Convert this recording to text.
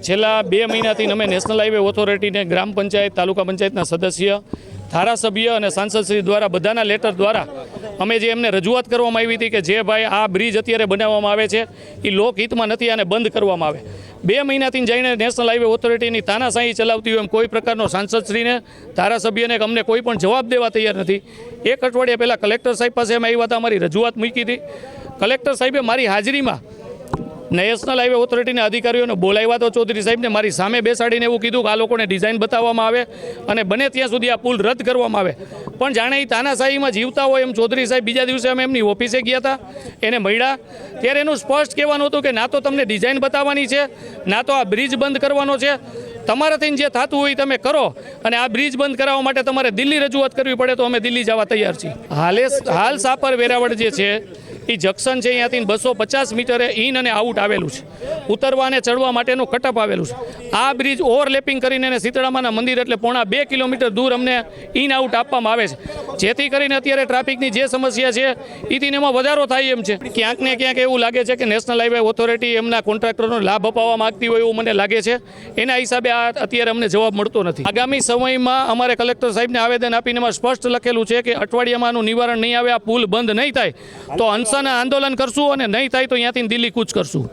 છેલ્લા 2 મહિનાથી અમે નેશનલ હાઈવે ઓથોરિટીને ગ્રામ પંચાયત તાલુકા પંચાયતના સદસ્ય ધારાસભ્ય અને સાંસદશ્રી દ્વારા બધાના લેટર દ્વારા અમે જે એમને રજૂઆત કરવામાં આવી હતી કે જે ભાઈ આ બ્રિજ અત્યારે બનાવવામાં આવે છે એ લોકહિતમાં નથી અને બંધ કરવામાં આવે. 2 મહિનાથી જઈને નેશનલ હાઈવે ઓથોરિટીની તાનાશાહી ચલાવતી હોય એમ કોઈ પ્રકારનો સાંસદશ્રીને ધારાસભ્યને અમને કોઈ પણ જવાબ દેવા તૈયાર નથી. 1 અઠવાડિયા પહેલાં કલેક્ટર સાહેબ પાસે અમે આવ્યા હતા, અમારી રજૂઆત મૂકી હતી. કલેક્ટર સાહેબે મારી હાજરીમાં નેશનલ હાઈવે ઓથોરિટીના અધિકારીઓને બોલાવ્યા તો ચૌધરી સાહેબને મારી સામે બેસાડીને એવું કીધું કે આ લોકોને ડિઝાઇન બતાવવામાં આવે અને બને ત્યાં સુધી આ પુલ રદ કરવામાં આવે. પણ જાણે એ તાનાશાહીમાં જીવતા હોય એમ ચૌધરી સાહેબ બીજા દિવસે અમે એમની ઓફિસે ગયા હતા, એને મળ્યા ત્યારે એનું સ્પષ્ટ કહેવાનું હતું કે ના તો તમને ડિઝાઇન બતાવવાની છે, ના તો આ બ્રિજ બંધ કરવાનો છે. તમારાથી જે થતું હોય તમે કરો અને આ બ્રિજ બંધ કરાવવા માટે તમારે દિલ્હી રજૂઆત કરવી પડે તો અમે દિલ્હી જવા તૈયાર છીએ. હાલ સાપર વેરાવળ જે છે એ જંકશન છે, અહીંયાથી 250 મીટરે ઇન અને આઉટ આવેલું છે. ઉતરવા અને ચડવા માટેનું કટઅપ આવેલું છે. આ બ્રિજ ઓવરલેપિંગ કરીને અને શીતળામાના મંદિર એટલે પોણા 2 કિલોમીટર દૂર અમને ઇન આઉટ આપવામાં આવે છે, જેથી કરીને અત્યારે ટ્રાફિકની જે સમસ્યા છે એથી એમાં વધારો થાય એમ છે. ક્યાંક ને ક્યાંક એવું લાગે છે કે નેશનલ હાઈવે ઓથોરિટી એમના કોન્ટ્રાક્ટરનો લાભ અપાવવા માગતી હોય એવું મને લાગે છે. એના હિસાબે આ અત્યારે અમને જવાબ મળતો નથી. આગામી સમયમાં અમારે કલેક્ટર સાહેબને આવેદન આપીને એમાં સ્પષ્ટ લખેલું છે કે અઠવાડિયામાં આનું નિવારણ નહીં આવે, આ પુલ બંધ નહીં થાય તો આંદોલન કરશું અને નહીં થાય તો અહીંયાથી દિલ્હી કૂચ કરશું.